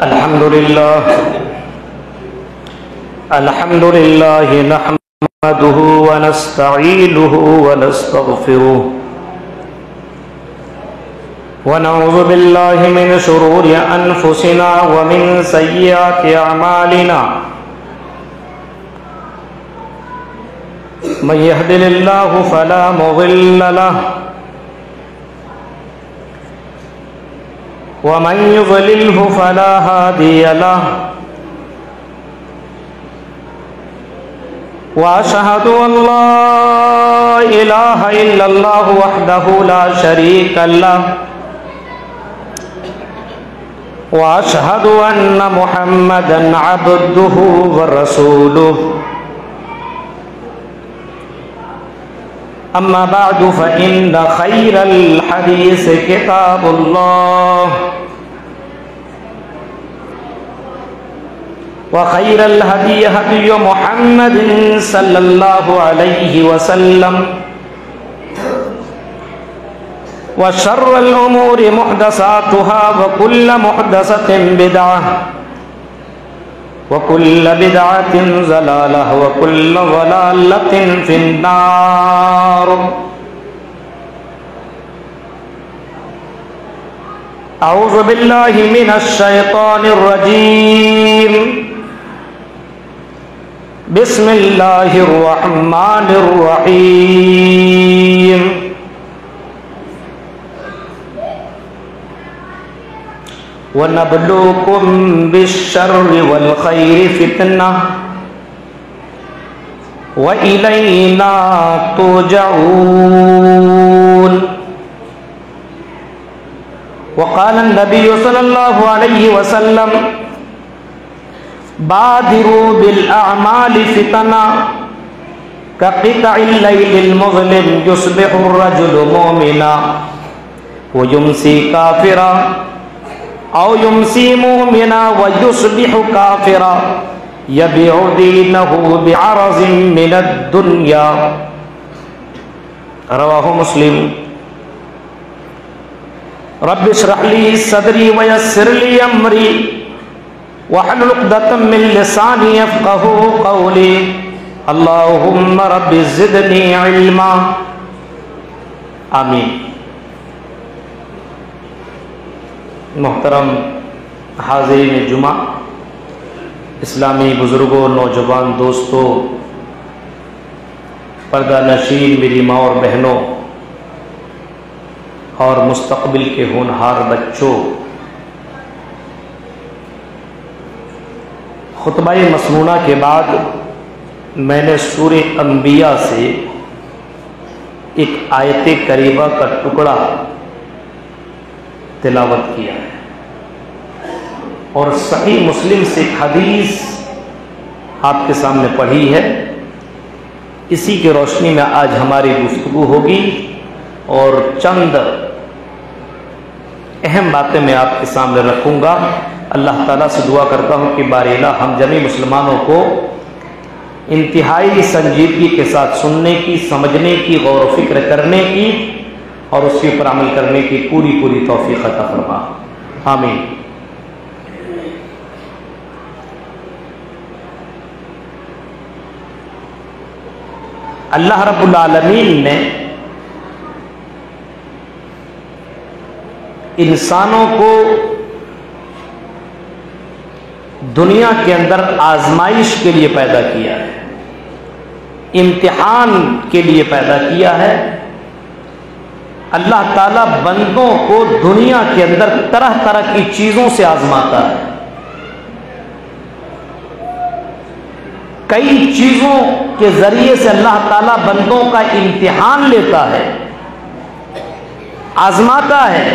अल्हम्दुलिल्लाह नहमदुहु व नस्तईनुहु व नस्तगफिरुह व नऊज़ु बिल्लाहि मिन शुरूरि अनफुसिना व मिन सय्यिआति अमालिना मन यहदिहिल्लाहु फला मुज़िल्ल लहु व मन युज़लिलहु फला हादिय लहु व अशहदु अल्ला इलाहा इल्लल्लाहु वहदहु ला शरीका लहु व अशहदु अन्ना मुहम्मदन अब्दुहु व रसूलुहु अम्मा बादु फ़इन्न खैरल हदीस किताबुल्लाह व खैरल हदी हदी मुहम्मदिन सल्लल्लाहु अलैहि वसल्लम व शर्रल उमूरि मुहदसातुहा व कुल्ल मुहदसतिन बिदअह व कुल्ल बिदअतिन ज़लालह व कुल्ल ज़लालतिन फिन्नार। अऊज़ु बिल्लाहि मिनश शैतानिर रजीम। बिस्मिल्लाहिर रहमानिर रहीम। व नब्लुकुम बिश्शर्रि वल खैरि फितना व इलैना तुरजऊन। वक़ाल नबी सल्लल्लाहु अलैहि वसल्लम बादिरू बिल अअमालि फितना कक़ितइल लैलिल मुज़लिम युस्बिहु अर्रजुलु मुमिना व युमसी काफ़िरा औ युमसी मुमिना व युस्बिहु काफ़िरा यबीउ दीनहु बिअरज़िन मिनद दुनिया। रवाहु मुस्लिम। रब्बि इश्रह ली सदरी व यस्सिर ली अमरी वहलुल उक़दतम मिन लिसानी यफ़क़हू क़ौली। अल्लाहुम्मा रब्बि ज़िदनी इल्मा। आमीन। मोहतरम हाज़िरीन जुमा, इस्लामी बुज़ुर्गों, नौजवान दोस्तों, पर्दा नशीन मेरी माँ और बहनों और मुस्तक़बिल के होनहार बच्चों, खुतबा मसनूना के बाद मैंने सूरे अंबिया से एक आयत करीबा का टुकड़ा तिलावत किया है और सही मुस्लिम से एक हदीस आपके सामने पढ़ी है। इसी की रोशनी में आज हमारी गुफ्तगू होगी और चंद अहम बातें मैं आपके सामने रखूंगा। अल्लाह ताला से दुआ करता हूं कि बारिला हम जमी मुसलमानों को इंतहाई संजीदगी के साथ सुनने की, समझने की, गौर व फिक्र करने की और उसके ऊपर अमल करने की पूरी पूरी तौफीक अता फरमा। आमीन। अल्लाह रब्बुल आलमीन ने इंसानों को दुनिया के अंदर आजमाइश के लिए पैदा किया है, इम्तिहान के लिए पैदा किया है। अल्लाह ताला बंदों को दुनिया के अंदर तरह तरह की चीजों से आजमाता है। कई चीजों के जरिए से अल्लाह ताला बंदों का इम्तिहान लेता है, आजमाता है,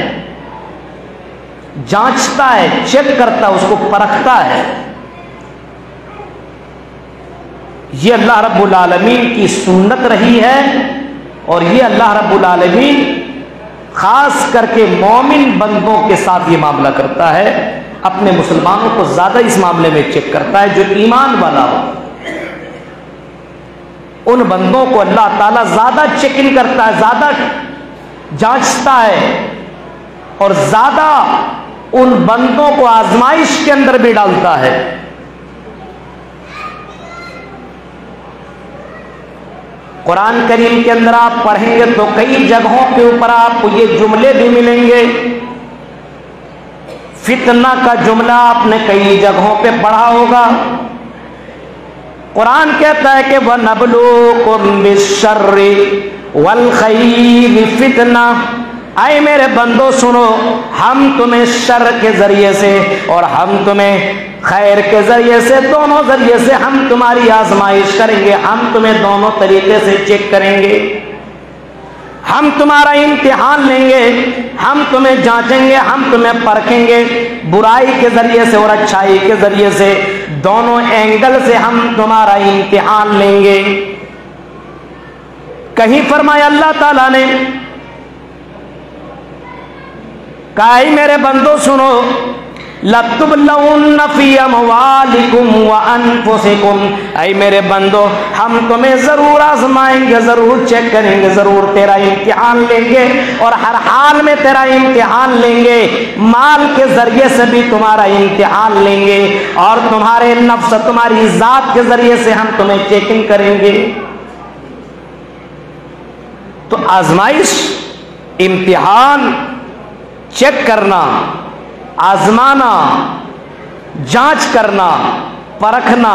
जांचता है, चेक करता है, उसको परखता है। ये अल्लाह रब्बुल आलमीन की सुन्नत रही है और ये अल्लाह रब्बुल आलमीन खास करके मोमिन बंदों के साथ ये मामला करता है। अपने मुसलमानों को ज्यादा इस मामले में चेक करता है जो ईमान वाला हो। उन बंदों को अल्लाह ताला ज्यादा चेक इन करता है, ज्यादा जांचता है और ज्यादा उन बंदों को आजमाइश के अंदर भी डालता है। कुरान करीम के अंदर आप पढ़ेंगे तो कई जगहों के ऊपर आपको ये जुमले भी मिलेंगे। फितना का जुमला आपने कई जगहों पे पढ़ा होगा। कुरान कहता है कि वह नबलूकुम बिश्शर्रि वल खैरि फितना। आए मेरे बंदो सुनो, हम तुम्हें शर के जरिए से और हम तुम्हें खैर के जरिए से, दोनों जरिए से हम तुम्हारी आजमाइश करेंगे। हम तुम्हें दोनों तरीके से चेक करेंगे। हम तुम्हारा इम्तिहान लेंगे, हम तुम्हें जांचेंगे, हम तुम्हें परखेंगे। बुराई के जरिए से और अच्छाई के जरिए से, दोनों एंगल से हम तुम्हारा इम्तिहान लेंगे। कहीं फरमाया अल्लाह ताला ने, कहा मेरे बंदो सुनो, लतुबलउन्न फी अमवालिकुम व अनफुसिकुम। ऐ मेरे बंदो, हम तुम्हें जरूर आजमाएंगे, जरूर चेक करेंगे, जरूर तेरा इम्तिहान लेंगे और हर हाल में तेरा इम्तिहान लेंगे। माल के जरिए से भी तुम्हारा इम्तिहान लेंगे और तुम्हारे नफ्स, तुम्हारी जात के जरिए से हम तुम्हें चेकिंग करेंगे। तो आजमाइश, इम्तिहान, चेक करना, आजमाना, जांच करना, परखना,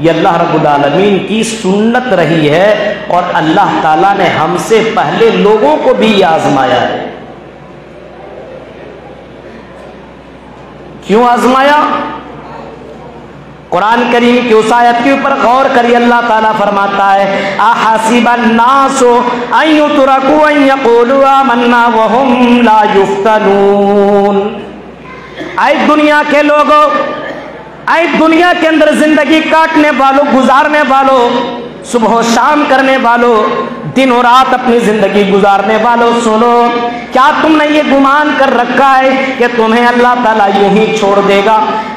ये अल्लाह रब्बुल आलमीन की सुन्नत रही है और अल्लाह ताला ने हमसे पहले लोगों को भी आजमाया है। क्यों आजमाया? कुरान करीम की उस आयत के ऊपर गौर करिए। अल्लाह ताला फरमाता है, अहसिबन नासु अन युतरकू अन यक़ूलू आमन्ना व हुम ला युफ्तनून। आए दुनिया के लोगों, आए दुनिया के अंदर जिंदगी काटने वालों, गुजारने वालों, सुबह शाम करने वालों, दिन और रात अपनी जिंदगी गुजारने वालों, सुनो, क्या तुमने ये गुमान कर रखा है कि तुम्हें अल्लाह ताला यूं ही छोड़ देगा?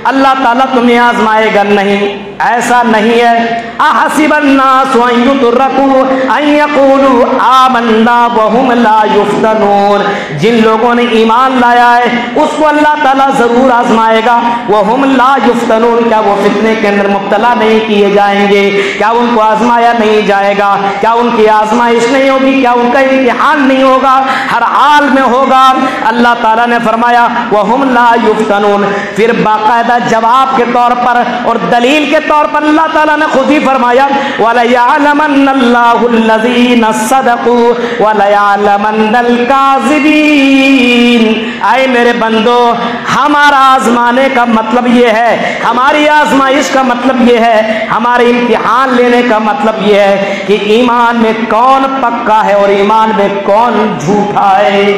अल्लाह ताला तुम्हें आजमाएगा नहीं, ऐसा नहीं है। अहसिबन नासु अन युतरकू अन यक़ूलू आमन्ना व हुम ला युफ्तनून। जिन लोगों ने ईमान लाया है उसको अल्लाह ताला जरूर आजमाएगा। व हुम ला युफ्तनून, क्या वो फितने के अंदर मुब्तला नहीं किए जाएंगे? क्या उनको आजमाया नहीं जाएगा? क्या उनकी आजमाइश नहीं होगी? क्या उनका इम्तिहान नहीं होगा? हर हाल में होगा। अल्लाह ताला ने फरमाया व हुम ला युफ्तनून। फिर बाकायदा जवाब के तौर पर और दलील के तौर पर अल्लाह ताला ने खुद ही फरमाया, वलयअलमन्नल्लाहुल्लज़ीना सदक़ू वलयअलमन्नल काज़िबीन। आए मेरे बंदो, हमारा आजमाने का मतलब ये है, हमारी आजमाइश का मतलब ये है, हमारे इम्तिहान लेने का मतलब ये है कि ईमान में कौन पक्का है और ईमान में कौन झूठा है,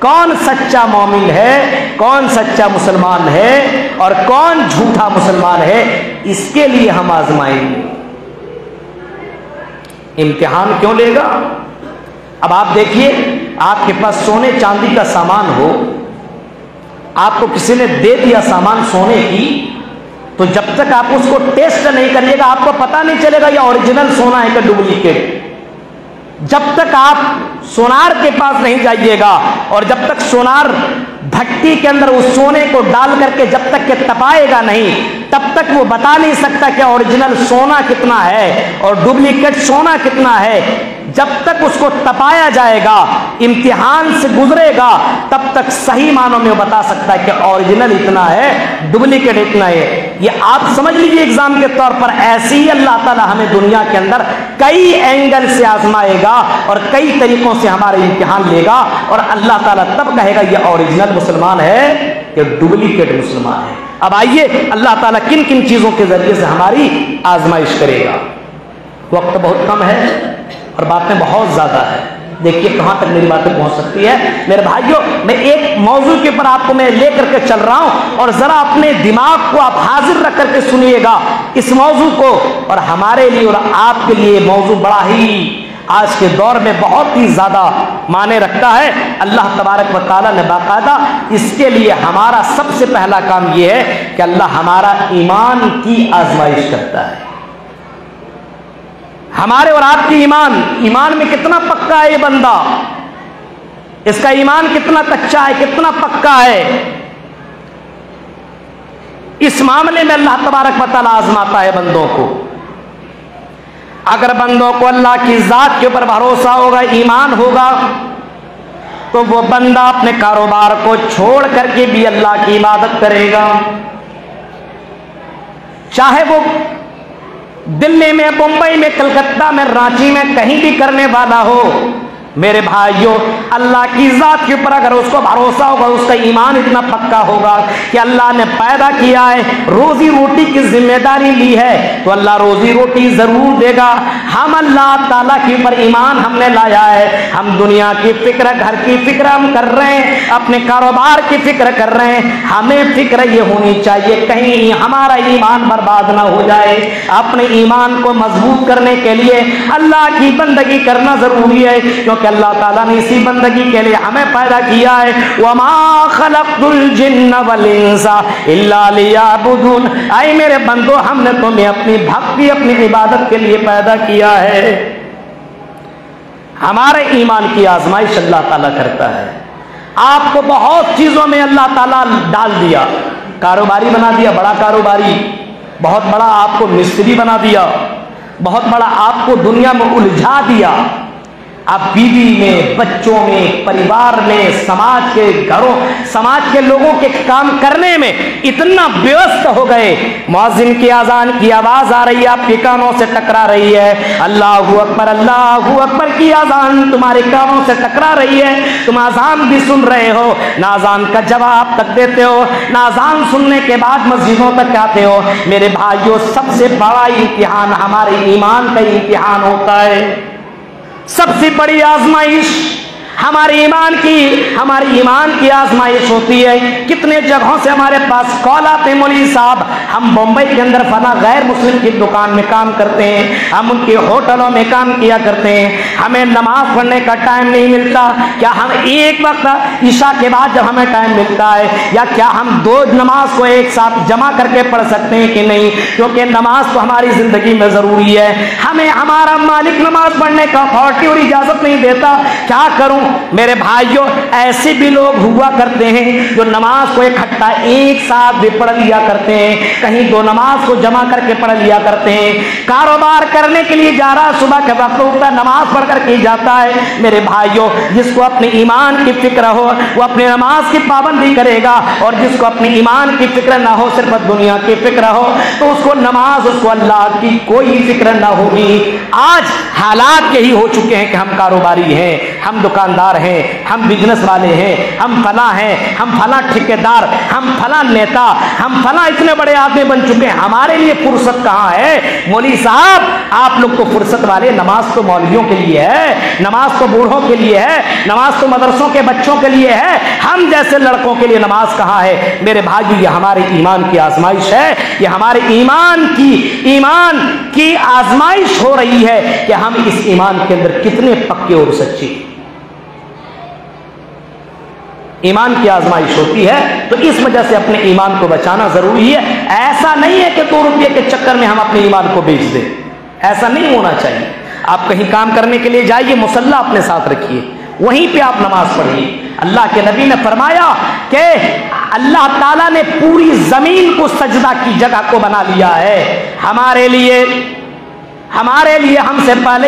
कौन सच्चा मोमिन है, कौन सच्चा मुसलमान है और कौन झूठा मुसलमान है। इसके लिए हम आजमाएंगे। इम्तिहान क्यों लेगा? अब आप देखिए, आपके पास सोने चांदी का सामान हो, आपको किसी ने दे दिया सामान सोने की, तो जब तक आप उसको टेस्ट नहीं करिएगा आपको पता नहीं चलेगा ये ओरिजिनल सोना है कि डुप्लीकेट। जब तक आप सोनार के पास नहीं जाइएगा और जब तक सोनार भट्टी के अंदर उस सोने को डाल करके जब तक के तपाएगा नहीं, तब तक वो बता नहीं सकता कि ओरिजिनल सोना कितना है और डुप्लीकेट सोना कितना है। जब तक उसको तपाया जाएगा, इम्तिहान से गुजरेगा, तब तक सही मानों में वो बता सकता है कि ओरिजिनल इतना है, डुप्लीकेट इतना है। ये आप समझ लीजिए एग्जाम के तौर पर। ऐसे ही अल्लाह ताला हमें दुनिया के अंदर कई एंगल से आजमाएगा और कई तरीकों से हमारे इम्तिहान लेगा और अल्लाह ताला तब कहेगा ये ओरिजिनल मुसलमान है या डुप्लीकेट मुसलमान है। अब आइए अल्लाह ताला किन किन चीजों के जरिए से हमारी आजमाइश करेगा। वक्त बहुत कम है और बातें बहुत ज्यादा है। देखिए कहां तक मेरी बातें पहुंच सकती है। मेरे भाइयों, मैं एक मौजू के ऊपर आपको मैं लेकर के चल रहा हूं और जरा अपने दिमाग को आप हाजिर रख करके सुनिएगा इस मौजू को। और हमारे लिए और आपके लिए मौजू बड़ा ही आज के दौर में बहुत ही ज्यादा माने रखता है। अल्लाह तबारक व तआला ने बाकायदा इसके लिए हमारा सबसे पहला काम यह है कि अल्लाह हमारा ईमान की आजमाइश करता है। हमारे और आपकी ईमान में कितना पक्का है ये बंदा, इसका ईमान कितना कच्चा है, कितना पक्का है। इस मामले में अल्लाह तबारक व तआला आजमाता है बंदों को। अगर बंदों को अल्लाह की जात के ऊपर भरोसा होगा, ईमान होगा, तो वो बंदा अपने कारोबार को छोड़ करके भी अल्लाह की इबादत करेगा। चाहे वो दिल्ली में, मुंबई में, कलकत्ता में, रांची में कहीं भी करने वाला हो, मेरे भाइयों, अल्लाह की जात के ऊपर अगर उसको भरोसा होगा, उसका ईमान इतना पक्का होगा कि अल्लाह ने पैदा किया है, रोजी रोटी की जिम्मेदारी ली है, तो अल्लाह रोजी रोटी जरूर देगा। हम अल्लाह ताला के ऊपर ईमान हमने लाया है, हम दुनिया की फिक्र, घर की फिक्र हम कर रहे हैं, अपने कारोबार की फिक्र कर रहे हैं। हमें फिक्र ये होनी चाहिए कहीं हमारा ईमान बर्बाद ना हो जाए। अपने ईमान को मजबूत करने के लिए अल्लाह की बंदगी करना जरूरी है, क्योंकि अल्लाह ताला ने इसी बंदगी के लिए हमें पैदा किया है। वमा खलक़तुल जिन्ना वल इंसा इल्ला लियअबुदून। ऐ मेरे बंदो, हमने तुम्हें अपनी भक्ति, अपनी इबादत के लिए पैदा किया है। हमारे ईमान की आजमाइश अल्लाह ताला करता है। आपको बहुत चीजों में अल्लाह ताला डाल दिया, कारोबारी बना दिया, बड़ा कारोबारी, बहुत बड़ा आपको मिस्त्री बना दिया, बहुत बड़ा आपको दुनिया में उलझा दिया। आप बीवी में, बच्चों में, परिवार में, समाज के घरों, समाज के लोगों के काम करने में इतना व्यस्त हो गए, मुअज्जिन की अजान की आवाज आ रही है, आपके कानों से टकरा रही है, अल्लाहू अकबर की अजान तुम्हारे कानों से टकरा रही है, तुम अजान भी सुन रहे हो, ना अजान का जवाब तक देते हो, ना अजान सुनने के बाद मस्जिदों तक आते हो। मेरे भाइयों, सबसे बड़ा इम्तिहान हमारे ईमान का इम्तिहान होता है। सबसे बड़ी आजमाइश हमारे ईमान की आजमाइश होती है। कितने जगहों से हमारे पास कॉल आते हैं, मौलवी साहब हम मुंबई के अंदर फला गैर मुस्लिम की दुकान में काम करते हैं, हम उनके होटलों में काम किया करते हैं, हमें नमाज पढ़ने का टाइम नहीं मिलता। क्या हम एक वक्त ईशा के बाद जब हमें टाइम मिलता है, या क्या हम दो नमाज को एक साथ जमा करके पढ़ सकते हैं कि नहीं? क्योंकि नमाज तो हमारी जिंदगी में जरूरी है। हमें हमारा मालिक नमाज पढ़ने का अथॉरिटी और इजाजत नहीं देता, क्या करूं? मेरे भाइयों, ऐसे भी लोग हुआ करते हैं जो नमाज को इकट्ठा एक साथ भी पढ़ लिया करते हैं, कहीं दो नमाज को जमा करके पढ़ लिया करते हैं। कारोबार करने के लिए जा रहा, सुबह के वक्त उठता, नमाज पढ़ करके जाता है। मेरे भाइयों, जिसको अपने ईमान की फिक्र हो वो अपनी नमाज की पाबंदी करेगा, और जिसको अपने ईमान की फिक्र ना हो, सिर्फ दुनिया की फिक्र हो, तो उसको नमाज, उसको अल्लाह की कोई फिक्र ना होगी। आज हालात यही हो चुके हैं कि हम कारोबारी हैं, हम दुकानदार हैं, हम बिजनेस वाले हैं, हम फला हैं, हम फला ठेकेदार, हम फला नेता, हम फला इतने बड़े आदमी बन चुके हैं। हमारे लिए फुर्सत कहाँ है? मौलवी साहब, आप लोग तो फुर्सत वाले, नमाज तो मौलवियों के लिए है, नमाज तो बूढ़ों के लिए है, नमाज तो मदरसों के बच्चों के लिए है, हम जैसे लड़कों के लिए नमाज कहाँ है? मेरे भाई, ये हमारे ईमान की आजमाइश है, ये हमारे ईमान की आजमाइश हो रही है कि हम इस ईमान के अंदर कितने पक्के और सच्चे। ईमान की आजमाइश होती है, तो इस वजह से अपने ईमान को बचाना जरूरी है। ऐसा नहीं है कि 2 रुपये के चक्कर में हम अपने ईमान को बेच दें, ऐसा नहीं होना चाहिए। आप कहीं काम करने के लिए जाइए, मुसल्ला अपने साथ रखिए, वहीं पे आप नमाज पढ़िए। अल्लाह के नबी ने फरमाया कि अल्लाह ताला ने पूरी जमीन को सजदा की जगह को बना लिया है हमारे लिए। हमसे पहले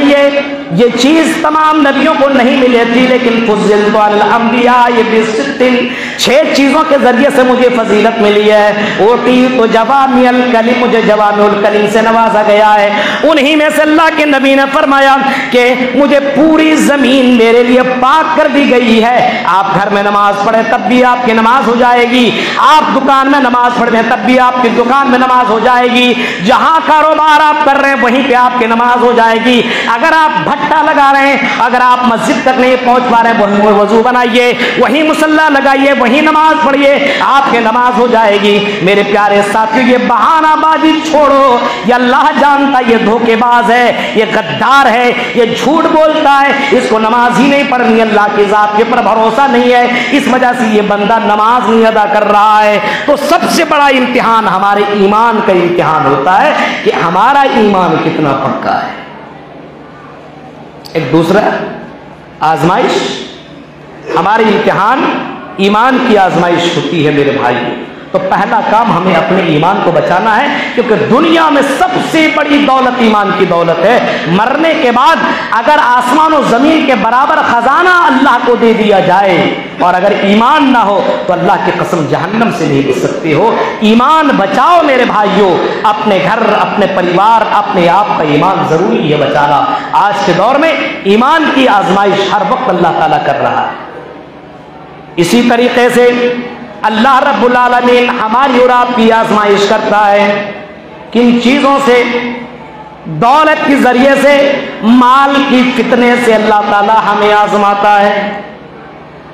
ये चीज तमाम नबियों को नहीं मिली थी, लेकिन फुज़्ज़िलतु अलल अंबिया, ये 6 चीजों के जरिए से मुझे फजीलत मिली है। ओती तो जवामिअल कलिम, मुझे जवामिउल कलिम से नवाजा गया है। उन्हीं में से अल्लाह के नबी ने फरमाया कि मुझे पूरी जमीन मेरे लिए पाक कर दी गई है। आप घर में नमाज पढ़े तब भी आपकी नमाज हो जाएगी, आप दुकान में नमाज पढ़े तब भी आपकी दुकान में नमाज हो जाएगी, जहां कारोबार आप कर रहे हैं वहीं पे आपकी नमाज हो जाएगी। अगर आप भट्टा लगा रहे हैं, अगर आप मस्जिद तक नहीं पहुंच पा रहे हैं, वहीं वजू बनाइए, वहीं मुसल्ला लगाइए, वहीं नमाज पढ़िए, आपके नमाज हो जाएगी। मेरे प्यारे साथियों, ये बहानाबाजी छोड़ो, ये अल्लाह जानता ये धोखेबाज है, ये गद्दार है, ये झूठ बोलता है, इसको नमाज ही नहीं पढ़नी, अल्लाह की जात के ऊपर भरोसा नहीं है, इस वजह से ये बंदा नमाज नहीं अदा कर रहा है। तो सबसे बड़ा इम्तिहान हमारे ईमान का इम्तिहान होता है कि हमारा ईमान कितना पक्का है। एक दूसरा आजमाइश, हमारे इम्तिहान ईमान की आजमाइश होती है मेरे भाई। तो पहला काम हमें अपने ईमान को बचाना है, क्योंकि दुनिया में सबसे बड़ी दौलत ईमान की दौलत है। मरने के बाद अगर आसमान और जमीन के बराबर खजाना अल्लाह को दे दिया जाए और अगर ईमान ना हो तो अल्लाह की कसम जहन्नम से नहीं बच सकते हो। ईमान बचाओ मेरे भाइयों, अपने घर, अपने परिवार, अपने आप का ईमान जरूरी है बचाना। आज के दौर में ईमान की आजमाइश हर वक्त अल्लाह ताला कर रहा है। इसी तरीके से अल्लाह रब्बुल आलमीन हमारी और आपकी आजमाइश करता है। किन चीजों से? दौलत के जरिए से, माल की फितने से अल्लाह ताला हमें आजमाता है।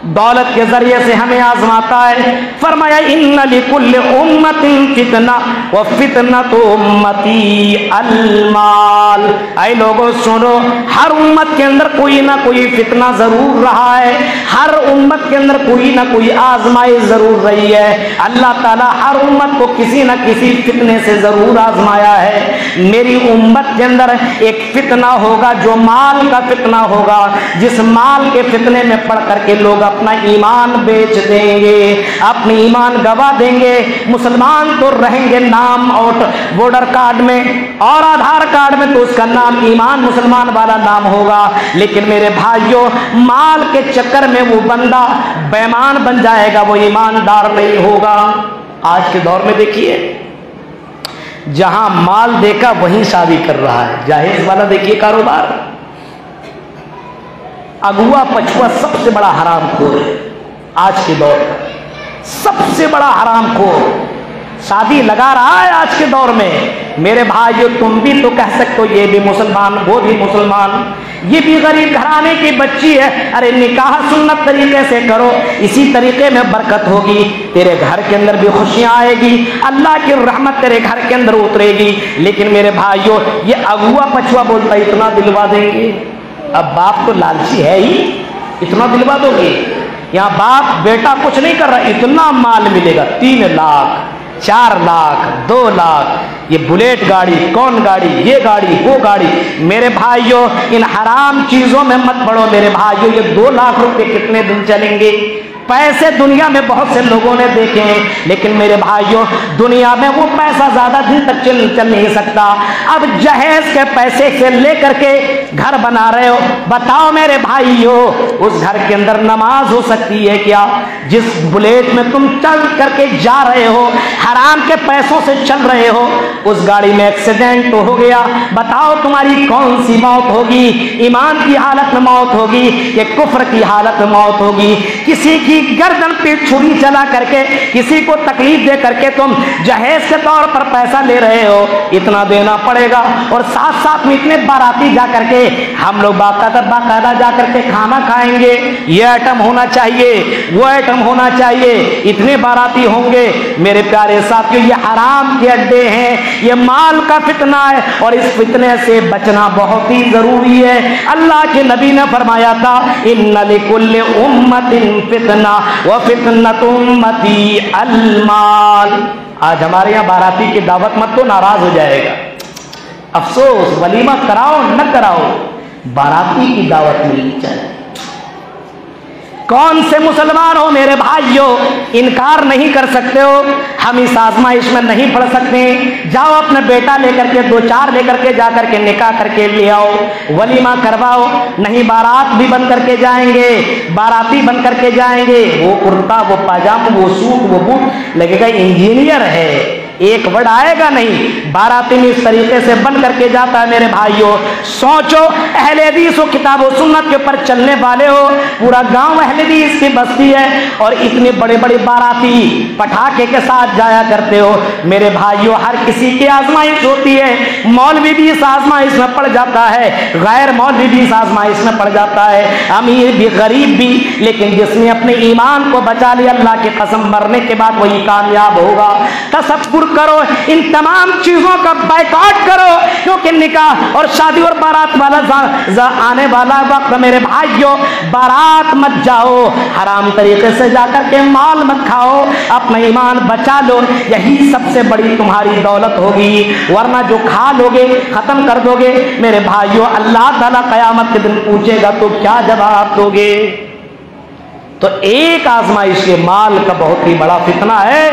दौलत के जरिए से हमें आजमाता है। फरमाया इन्ना लिकुल्लि उम्मतिन फितना व फितनतु उम्मती अलमाल। ऐ लोगों सुनो, हर उम्मत के अंदर कोई ना कोई फितना जरूर रहा है, हर उम्मत के अंदर कोई ना कोई आजमाइश जरूर रही है। अल्लाह ताला हर उम्मत को किसी न किसी फितने से जरूर आजमाया है। मेरी उम्मत के अंदर एक फितना होगा जो माल का फितना होगा, जिस माल के फितने में पड़ करके लोग अपना ईमान बेच देंगे, अपनी ईमान गवा देंगे। मुसलमान तो रहेंगे नाम और वोटर कार्ड में और आधार कार्ड में, तो उसका नाम ईमान मुसलमान वाला नाम होगा, लेकिन मेरे भाइयों माल के चक्कर में वो बंदा बेईमान बन जाएगा, वो ईमानदार नहीं होगा। आज के दौर में देखिए, जहां माल देखा वहीं शादी कर रहा है। जाहिर वाला देखिए कारोबार, अगुआ पछुआ सबसे बड़ा हरामखोर है आज के दौर का, सबसे बड़ा हरामखोर शादी लगा रहा है आज के दौर में। मेरे भाइयों तुम भी तो कह सकते हो ये भी मुसलमान, वो भी मुसलमान, ये भी गरीब घराने की बच्ची है, अरे निकाह सुन्नत तरीके से करो, इसी तरीके में बरकत होगी, तेरे घर के अंदर भी खुशियां आएगी, अल्लाह की रहमत तेरे घर के अंदर उतरेगी। लेकिन मेरे भाइयों ये अगुआ पछुआ बोलता है इतना दिलवा देंगे। अब बाप तो लालची है ही, इतना दिलवा दोगे? यहाँ बाप बेटा कुछ नहीं कर रहा, इतना माल मिलेगा, 3 लाख 4 लाख 2 लाख, ये बुलेट गाड़ी, कौन गाड़ी, ये गाड़ी, वो गाड़ी। मेरे भाइयों इन हराम चीजों में मत पड़ो मेरे भाइयों। ये 2 लाख रुपए कितने दिन चलेंगे? पैसे दुनिया में बहुत से लोगों ने देखे हैं, लेकिन मेरे भाइयों दुनिया में वो पैसा ज्यादा दिन तक चल नहीं सकता। अब जहेज के पैसे से लेकर के घर बना रहे हो, बताओ मेरे भाइयों उस घर के अंदर नमाज हो सकती है क्या? जिस बुलेट में तुम चल करके जा रहे हो, हराम के पैसों से चल रहे हो, उस गाड़ी में एक्सीडेंट तो हो गया, बताओ तुम्हारी कौन सी मौत होगी? ईमान की हालत में मौत होगी कि कुफ्र की हालत में मौत होगी? किसी की गर्दन पे छुरी चला करके, किसी को तकलीफ दे करके तुम जहेज के तौर पर पैसा ले रहे हो, इतना देना पड़ेगा। और साथ साथ में इतने बाराती जा करके हम लोग बाकायदा जा करके खाना खाएंगे, ये आइटम होना चाहिए, वो आइटम होना चाहिए, इतने बाराती होंगे। मेरे प्यारे साथियों ये हराम के अड्डे हैं, ये माल का फितना है और इस फितने से बचना बहुत ही जरूरी है। अल्लाह के नबी ने फरमाया था इन्ना लिकुल्लि उम्मतिन फितना व फितनतु उम्मती अलमाल। आज हमारे यहाँ बाराती की दावत मत तो नाराज हो जाएगा, अफसोस, वलीमा कराओ न कराओ, बाराती की दावत मिलनी चाहिए। कौन से मुसलमान हो मेरे भाइयों इनकार नहीं कर सकते हो, हम इस आजमाइश में नहीं पड़ सकते। जाओ अपने बेटा लेकर के 2-4 लेकर के जाकर के निकाह करके ले आओ, वलीमा करवाओ। नहीं बारात भी बन करके जाएंगे, बाराती बन करके जाएंगे, वो कुर्ता, वो पाजामा, वो सूट, वो बूट, लगेगा इंजीनियर है, एक वर्ड आएगा नहीं। बाराती में इस तरीके से बन करके जाता है। मेरे भाइयों सोचो, अहले हदीस हो, किताब और सुन्नत के ऊपर चलने वाले हो, पूरा गांव अहले हदीस की बस्ती है और इतने बड़े बड़े बाराती पटाखे के साथ जाया करते हो। मेरे भाइयों हर किसी की आजमाइश होती है, मौलवी भी इस आजमाइश में पड़ जाता है, गैर मौलवी भी इस आजमाइश में पड़ जाता है, अमीर भी गरीब भी, लेकिन जिसने अपने ईमान को बचा लिया अल्लाह की कसम मरने के बाद वही कामयाब होगा। तसव्वुर करो, इन तमाम चीजों का बायकॉट करो, क्योंकि निकाह और शादी और बारात वाला आने वाला वक्त मेरे भाइयों बारात मत जाओ, हराम तरीके से जाकर के माल मत खाओ, अपना ईमान बचा लो, यही सबसे बड़ी तुम्हारी दौलत होगी। वरना जो खा लोगे, खत्म कर दोगे, मेरे भाइयों अल्लाह ताला कयामत के दिन पूछेगा तो क्या जवाब दोगे? तो एक आजमाइश ये माल का बहुत ही बड़ा फितना है,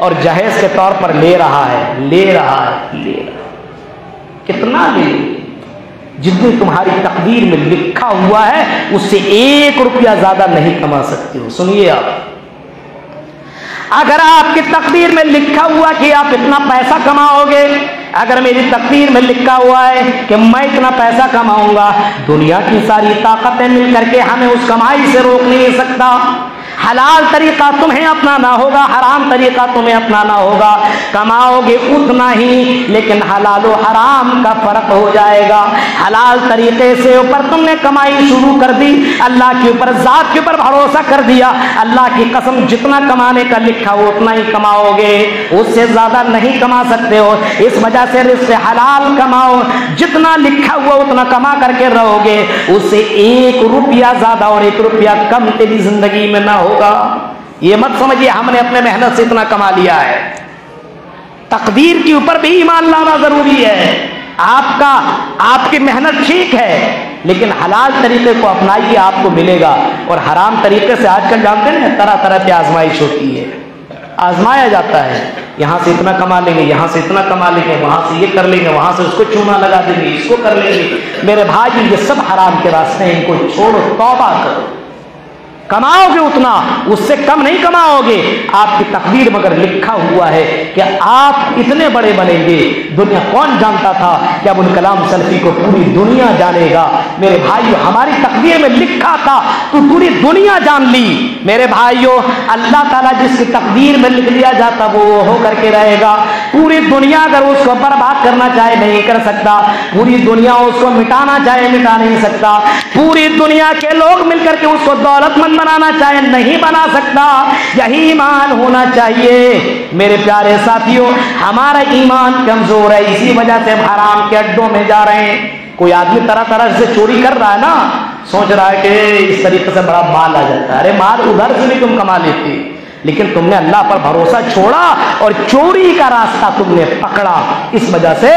और जहेज के तौर पर ले रहा है, ले रहा है, ले रहा है। कितना ले? जितनी तुम्हारी तकदीर में लिखा हुआ है उससे 1 रुपया ज्यादा नहीं कमा सकते हो। सुनिए आप, अगर आपकी तकदीर में लिखा हुआ कि आप इतना पैसा कमाओगे, अगर मेरी तकदीर में लिखा हुआ है कि मैं इतना पैसा कमाऊंगा, दुनिया की सारी ताकतें मिलकर के हमें उस कमाई से रोक नहीं सकता। हलाल तरीका तुम्हें अपनाना होगा, हराम तरीका तुम्हें अपनाना होगा। कमाओगे उतना ही, लेकिन हलाल और हराम का फर्क हो जाएगा। हलाल तरीके से ऊपर तुमने कमाई शुरू कर दी, अल्लाह के ऊपर, जात के ऊपर भरोसा कर दिया, अल्लाह की कसम जितना कमाने का लिखा हो उतना ही कमाओगे, उससे ज्यादा नहीं कमा सकते हो। इस वजह से रिज़्क़ हलाल कमाओ, जितना लिखा हुआ उतना कमा करके रहोगे, उससे 1 रुपया ज्यादा और 1 रुपया कम तेरी जिंदगी में ना होगा। ये मत समझिए हमने अपने मेहनत से इतना कमा लिया है। तकदीर के ऊपर भी ईमान लाना जरूरी है। आपकी मेहनत ठीक है, लेकिन हलाल तरीके को अपनाइए, आपको मिलेगा। और हराम तरीके से आजकल जानते हैं तरह तरह की आजमाइश होती है, आजमाया जाता है। यहां से इतना कमा लेंगे, यहां से इतना कमा लेंगे, वहां से ये कर लेंगे, वहां से उसको चूना लगा देंगे, इसको कर लेंगे। मेरे भाई, ये सब हराम के रास्ते हैं, इनको छोड़ो, तौबा करो। कमाओगे उतना, उससे कम नहीं कमाओगे। आपकी तकदीर मगर लिखा हुआ है कि आप इतने बड़े बनेंगे। दुनिया कौन जानता था कि अबुल कलाम सल्फी को पूरी दुनिया जानेगा। मेरे भाइयों, हमारी तकदीर में लिखा था तो पूरी दुनिया जान ली। मेरे भाइयों, अल्लाह ताला जिसकी तकदीर में लिख दिया जाता वो हो करके रहेगा। पूरी दुनिया अगर उसको बर्बाद करना चाहे नहीं कर सकता, पूरी दुनिया उसको मिटाना चाहे मिटा नहीं सकता, पूरी दुनिया के लोग मिलकर के उसको दौलतमंद बनाना चाहे नहीं बना सकता। यही ईमान होना चाहिए। मेरे प्यारे साथियों, हमारा ईमान कमजोर है, इसी वजह से हम हराम के अड्डों में जा रहे हैं। कोई आदमी तरह तरह से चोरी कर रहा है ना, सोच रहा है कि इस तरीके से बड़ा माल आ जाता है। अरे माल उधर से भी तुम कमा लेते, लेकिन तुमने अल्लाह पर भरोसा छोड़ा और चोरी का रास्ता तुमने पकड़ा। इस वजह से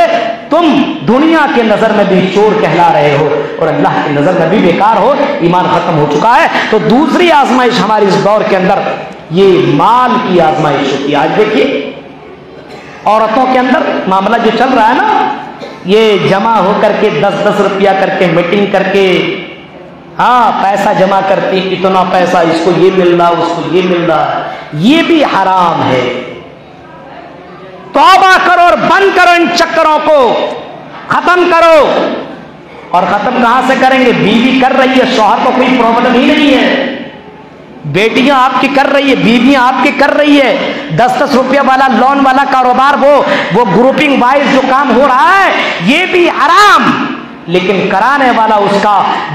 तुम दुनिया के नजर में भी चोर कहला रहे हो और अल्लाह की नजर में भी बेकार हो, ईमान खत्म हो चुका है। तो दूसरी आजमाइश हमारी इस दौर के अंदर ये माल की आजमाइश होती है। आज देखिए औरतों के अंदर मामला जो चल रहा है ना, ये जमा होकर के 10-10 रुपया करके मीटिंग करके, हाँ पैसा जमा करती, इतना पैसा, इसको ये मिल रहा, उसको ये मिल रहा, ये भी हराम है। तौबा करो और बंद करो, इन चक्करों को खत्म करो। और खत्म कहां से करेंगे? बीवी कर रही है, शौहर को कोई प्रॉब्लम ही नहीं है, बेटियां आपकी कर रही है, बीवियां आपकी कर रही है। 10-10 रुपया वाला लोन वाला कारोबार, वो ग्रुपिंग वाइज जो काम हो रहा है, ये भी हराम। लेकिन कराने वाला उसका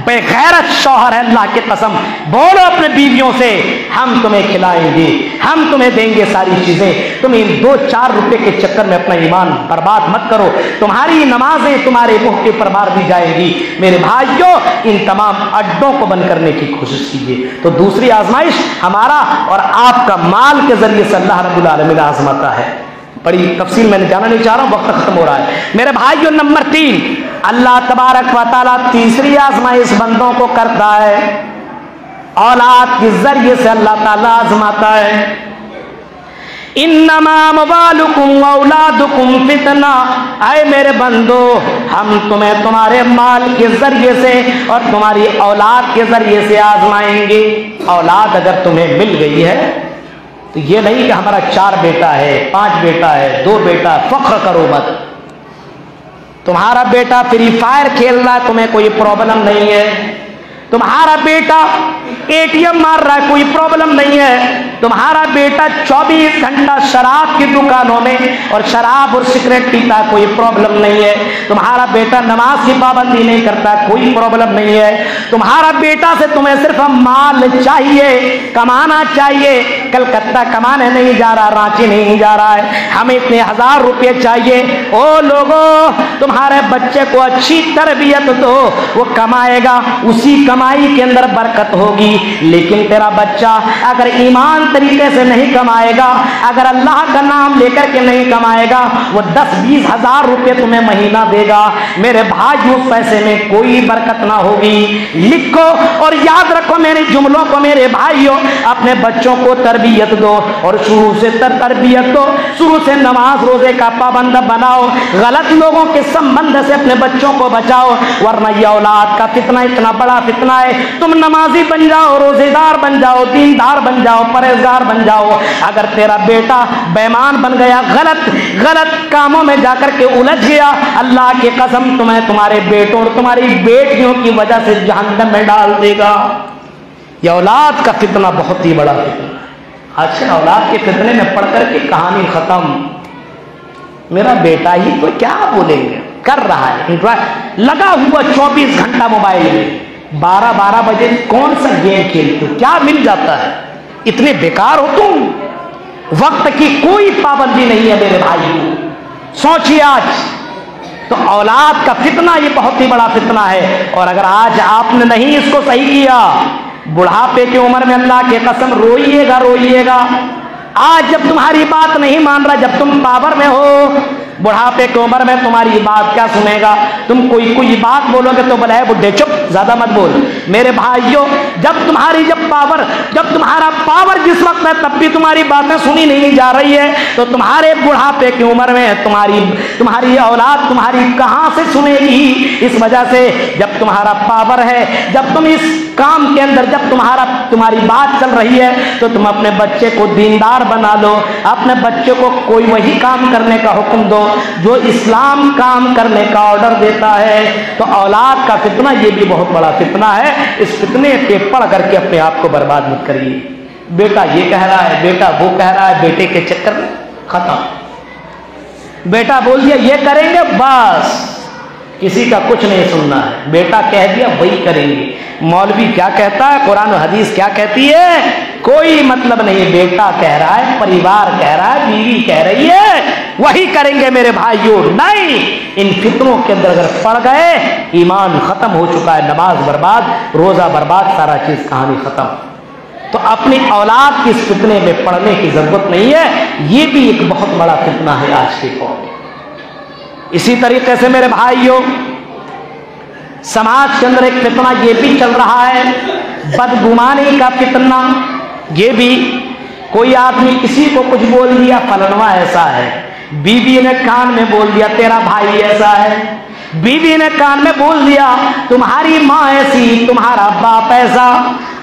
बेगैरत शौहर है। अल्लाह की कसम, बोलो अपने बीवियों से, हम तुम्हें खिलाएंगे, हम तुम्हें देंगे सारी चीजें। तुम इन 2-4 रुपए के चक्कर में अपना ईमान बर्बाद मत करो। तुम्हारी नमाजें तुम्हारे मुंह के ऊपर मार दी जाएगी। मेरे भाइयों, इन तमाम अड्डों को बंद करने की कोशिश कीजिए। तो दूसरी आजमाइश हमारा और आपका माल के जरिए से अल्लाह रब्बुल आलमीन आजमाता है। बड़ी तफसील मैंने जाना नहीं चाह रहा हूं, वक्त खत्म हो रहा है। मेरे भाइयों, नंबर 3, अल्लाह तबारक व तआला तीसरी आजमाइश बंदों को करता है, औलाद के जरिए से अल्लाह ताला आजमाता है। इन्नमा अमवालुकुम व औलादुकुम फितना, आए मेरे बंदो, हम तुम्हें तुम्हारे माल के जरिए से और तुम्हारी औलाद के जरिए से आजमाएंगे। औलाद अगर तुम्हें मिल गई है तो ये नहीं कि हमारा 4 बेटा है, 5 बेटा है, 2 बेटा, फख्र करो मत। तुम्हारा बेटा फ्री फायर खेल रहा है, तुम्हें कोई प्रॉब्लम नहीं है। तुम्हारा बेटा एटीएम मार रहा है, कोई प्रॉब्लम नहीं है। तुम्हारा बेटा 24 घंटा शराब की दुकानों में और शराब और सिगरेट पीता है, कोई प्रॉब्लम नहीं है। तुम्हारा बेटा नमाज की पाबंदी नहीं करता, कोई प्रॉब्लम नहीं है। तुम्हारा बेटा से तुम्हें सिर्फ माल चाहिए, कमाना चाहिए। कलकत्ता कमाने नहीं जा रहा, रांची नहीं जा रहा है, हमें इतने 1000 रुपये चाहिए। ओ लोगों, तुम्हारे बच्चे को अच्छी तरबियत दो, वो कमाएगा, उसी कमा कमाई के अंदर बरकत होगी। लेकिन तेरा बच्चा अगर ईमान तरीके से नहीं कमाएगा, अगर अल्लाह का नाम लेकर के नहीं कमाएगा, वो 10-20 हजार रुपये तुम्हें महीना देगा। मेरे भाई उस पैसे में कोई बरकत ना होगी। लिखो और याद रखो मेरे जुमलों को मेरे भाइयों, अपने बच्चों को तरबियत दो और शुरू से तरबियत दो, शुरू से नमाज रोजे का पाबंद बनाओ, गलत लोगों के संबंध से अपने बच्चों को बचाओ, वरना ये औलाद का फितना इतना बड़ा फितना है। तुम नमाजी बन जाओ, रोजेदार बन जाओ, दीनदार बन जाओ, परहेजगार बन जाओ, अगर तेरा बेटा बेईमान बन गया, गलत कामों में जाकर के उलझ गया, अल्लाह की कसम तुम्हें तुम्हारे बेटों और तुम्हारी बेटियों की वजह से जहन्नम में डाल देगा। यह औलाद का फितना बहुत ही बड़ा फितना। आजकल औलाद के फितने में पढ़ कर के कहानी खत्म। मेरा बेटा ही तो क्या बोलेंगे, कर रहा है लगा हुआ 24 घंटा मोबाइल में, 12-12 बजे कौन सा गेम खेलते हो, क्या मिल जाता है, इतने बेकार हो तुम। वक्त की कोई पाबंदी नहीं है मेरे भाई। सोचिए आज तो औलाद का फितना ये बहुत ही बड़ा फितना है। और अगर आज आपने नहीं इसको सही किया, बुढ़ापे की उम्र में अल्लाह की कसम रोइएगा। आज जब तुम्हारी बात नहीं मान रहा, जब तुम पावर में हो, बुढ़ापे की उम्र में तुम्हारी बात क्या सुनेगा। तुम कोई बात बोलोगे तो बोला है बुढ़े चुप, ज्यादा मत बोल। मेरे भाइयों, जब तुम्हारा पावर जिस वक्त है तब भी तुम्हारी बातें सुनी नहीं जा रही है, तो तुम्हारे बुढ़ापे की उम्र में तुम्हारी औलाद तुम्हारी कहां से सुनेगी। इस वजह से जब तुम्हारा पावर है, जब तुम इस काम के अंदर, जब तुम्हारी बात चल रही है, तो तुम अपने बच्चे को दीनदार बना लो, अपने बच्चे को कोई वही काम करने का हुक्म दो जो इस्लाम काम करने का ऑर्डर देता है। तो औलाद का फितना ये भी बहुत बड़ा फितना है। इस फितने के पढ़ करके अपने आप को बर्बाद मत करिए। बेटा ये कह रहा है, बेटा वो कह रहा है, बेटे के चक्कर में खत्म। बेटा बोल दिया ये करेंगे, बस किसी का कुछ नहीं सुनना है। बेटा कह दिया वही करेंगे। मौलवी क्या कहता है, कुरान और हदीस क्या कहती है, कोई मतलब नहीं। बेटा कह रहा है, परिवार कह रहा है, बीवी कह रही है, वही करेंगे मेरे भाइयों। नहीं, इन फितनों के अंदर अगर पड़ गए, ईमान खत्म हो चुका है, नमाज बर्बाद, रोजा बर्बाद, सारा चीज कहानी खत्म। तो अपनी औलाद की इस फितने में पड़ने की जरूरत नहीं है। ये भी एक बहुत बड़ा फितना है आज के कौम में। इसी तरीके से मेरे भाइयों, समाज के अंदर एक फितना ये भी चल रहा है, बदगुमानी का फितना। ये भी कोई आदमी किसी को कुछ बोल दिया, फलनवा ऐसा है, बीवी ने कान में बोल दिया तेरा भाई ऐसा है, बीवी ने कान में बोल दिया तुम्हारी माँ ऐसी, तुम्हारा बाप ऐसा।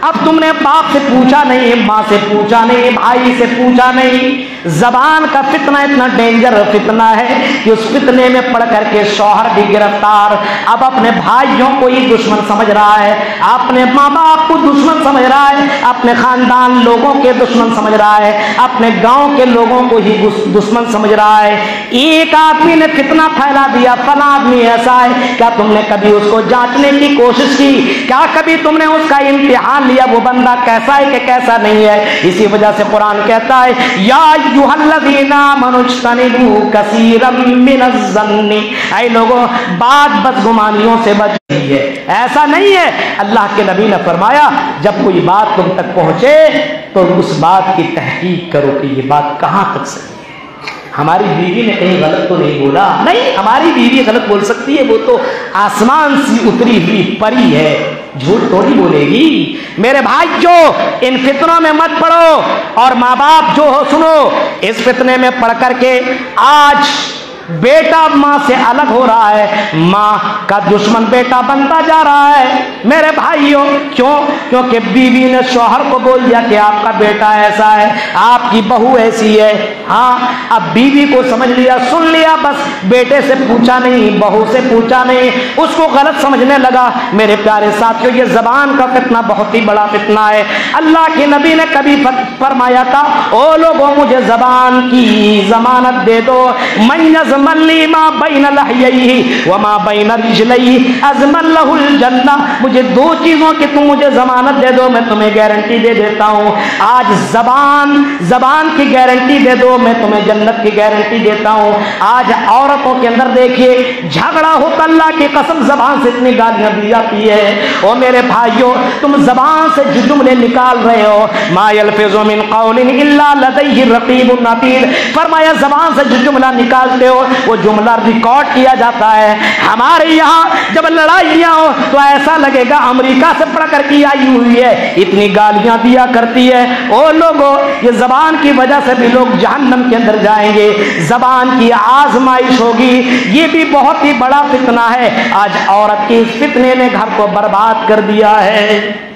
अब तुमने बाप से पूछा नहीं, माँ से पूछा नहीं, भाई से पूछा नहीं। जबान का फितना इतना डेंजर फितना है कि उस फितने में पड़ करके शौहर भी गिरफ्तार, अब अपने भाइयों को ही दुश्मन समझ रहा है, अपने माँ बाप को दुश्मन समझ रहा है, अपने खानदान लोगों के दुश्मन समझ रहा है, अपने गांव के लोगों को ही दुश्मन समझ रहा है। एक आदमी ने फितना फैला दिया, फला आदमी ऐसा है, क्या तुमने कभी उसको जांचने की कोशिश की? क्या कभी तुमने उसका इम्तिहान लिया वो बंदा कैसा है कि कैसा नहीं है? इसी वजह से कुरान कहता है या अय्युहल्लज़ीना मनुज्तनिबू कसीरम मिनज़्ज़न्नि, ऐ लोगों बात बदगुमानियों से बच रही है। ऐसा नहीं है, अल्लाह के नबी ने फरमाया जब कोई बात तुम तक पहुंचे तो उस बात की तहकीक करो कि ये बात कहां तक सही है। हमारी बीवी ने कहीं गलत तो नहीं बोला? नहीं, हमारी बीवी गलत बोल सकती है, वो तो आसमान से उतरी हुई परी है, झूठ थोड़ी बोलेगी। मेरे भाई जो इन फितनों में मत पड़ो, और माँ बाप जो हो सुनो, इस फितने में पड़ करके आज बेटा माँ से अलग हो रहा है, माँ का दुश्मन बेटा बनता जा रहा है। मेरे भाइयों क्यों? क्योंकि बीवी ने शौहर को बोल दिया कि आपका बेटा ऐसा है, आपकी बहू ऐसी है। हाँ, अब बीवी को समझ लिया, सुन लिया, बस बेटे से पूछा नहीं, बहू से पूछा नहीं, उसको गलत समझने लगा। मेरे प्यारे साथियों, ये जबान का फितना बहुत ही बड़ा फितना है। अल्लाह के नबी ने कभी फरमाया था, ओ लोगों मुझे जबान की जमानत दे दो, मन अज़मल्ली मा बैन लहयैहि व मा बैन रिजलैहि अज़मल्लहुल जन्नह। मुझे दो चीज़ों की तुम मुझे ज़मानत दे दो, मैं तुम्हें गारंटी दे देता हूँ। आज ज़बान की गारंटी दे दो, मैं तुम्हें जन्नत की गारंटी देता हूँ। आज औरतों के अंदर देखिए झगड़ा होता, अल्लाह की कसम ज़बान से इतनी गालियाँ दी जाती है। ओ मेरे भाइयों, तुम ज़बान से जो जुमले निकाल रहे हो, मा यल्फिज़ु मिन क़ौलिन इल्ला लदैहि रक़ीबुन अतीद, फरमाया ज़बान से जो जुमला निकालते हो वो जुमला रिकॉर्ड किया जाता है। हमारे यहाँ जब लड़ाइयाँ हो तो ऐसा लगेगा अमेरिका से पढ़ कर की आई हुई है, इतनी गालियाँ दिया करती है। ओ लोगों, ये ज़बान की वजह से भी लोग जहन्नम के अंदर जाएंगे, ज़बान की आजमाइश होगी। ये भी बहुत ही बड़ा फितना है। आज औरत के इस फितने ने घर को बर्बाद कर दिया है।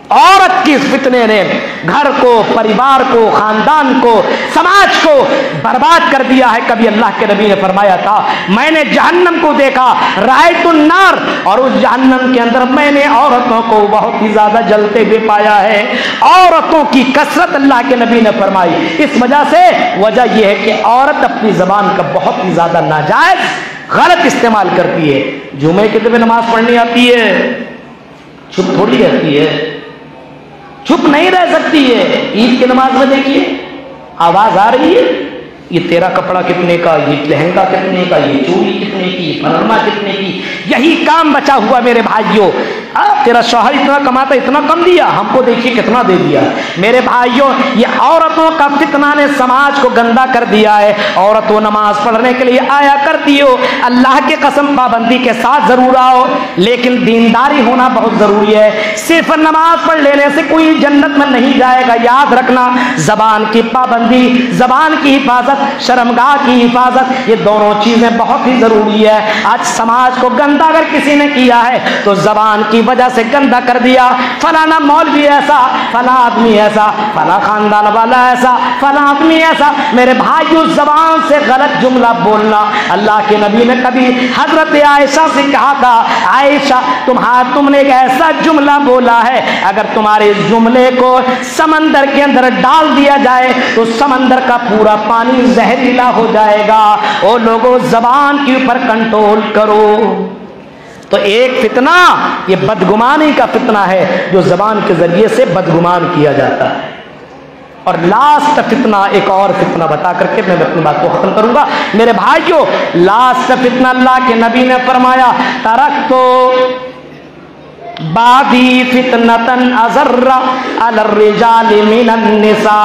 औरत की इस फितने ने घर को, परिवार को, खानदान को, समाज को बर्बाद कर दिया है। कभी अल्लाह के नबी ने फरमाया था, मैंने जहन्नम को देखा, रायतुन नार, और उस जहन्नम के अंदर मैंने औरतों को बहुत ही ज्यादा जलते हुए पाया है। औरतों की कसरत अल्लाह के नबी ने फरमाई। इस वजह से वजह यह है कि औरत अपनी जबान का बहुत ही ज्यादा नाजायज गलत इस्तेमाल करती है। जुमे के दिन नमाज पढ़नी आती है, चुप थोड़ी रहती है, चुप नहीं रह सकती है। ईद की नमाज में देखिए आवाज आ रही है, ये तेरा कपड़ा कितने का, ये लहंगा कितने का, ये चूड़ी कितने की, परमा कितने की। यही काम बचा हुआ मेरे भाइयों। तेरा शौहर इतना कमाता, इतना कम दिया, हमको देखिए कितना दे दिया। मेरे भाइयों, ये औरतों का फितना ने समाज को गंदा कर दिया है। औरत वो नमाज पढ़ने के लिए आया करती हो, अल्लाह के कसम पाबंदी के साथ जरूर आओ, लेकिन दीनदारी होना बहुत जरूरी है। सिर्फ नमाज पढ़ लेने से कोई जन्नत में नहीं जाएगा। याद रखना, जबान की पाबंदी, जबान की हिफाजत, शर्मगाह की हिफाजत, ये दोनों चीजें बहुत ही जरूरी है। आज समाज को गंदा अगर किसी ने किया है तो जबान की वजह से गंदा कर दिया। फलाना मौलवी ऐसा, फला आदमी ऐसा, फला खानदान वाला ऐसा, फला आदमी ऐसा। मेरे भाइयों, जबान से गलत जुमला बोलना, अल्लाह के नबी ने कभी हजरत आयशा से कहा था, आयशा तुमने एक ऐसा जुमला बोला है, अगर तुम्हारे इस जुमले को समंदर के अंदर डाल दिया जाए तो समंदर का पूरा पानी जहरीला हो जाएगा। ओ लोगों, जबान के ऊपर कंट्रोल करो। तो एक फितना ये बदगुमानी का फितना है, जो जबान के जरिए से बदगुमान किया जाता है। और लास्ट फितना, एक और फितना बता करके मैं अपनी बात को खत्म करूंगा। मेरे भाइयों, लास्ट फितना अल्लाह के नबी ने फरमाया, तरक तो बादी फितनतन अज़र्रा अलर रिजाल मिनन निसा।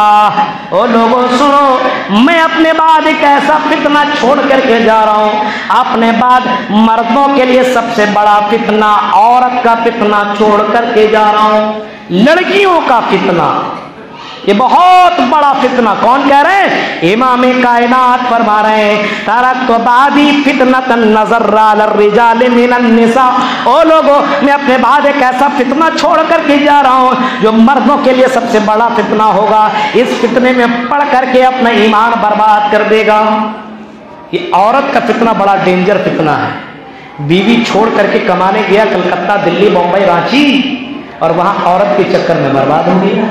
ओ लोगों सुनो, मैं अपने बाद एक ऐसा फितना छोड़ करके जा रहा हूँ। अपने बाद मर्दों के लिए सबसे बड़ा फितना औरत का फितना छोड़ करके जा रहा हूँ। लड़कियों का फितना, ये बहुत बड़ा फितना। कौन कह रहे हैं? इमाम कायनात फरमा रहे हैं, तरक तो बादी फितनतन नज़र्रा अलर रिजाल मिनन निसा। ओ लोगों, मैं अपने बाद एक ऐसा फितना छोड़ करके जा रहा हूँ जो मर्दों के लिए सबसे बड़ा फितना होगा। इस फितने में पड़ करके अपना ईमान बर्बाद कर देगा। ये औरत का फितना बड़ा डेंजर फितना है। बीवी छोड़ करके कमाने गया कलकत्ता, दिल्ली, बम्बई, रांची, और वहां औरत के चक्कर में बर्बाद हो गया।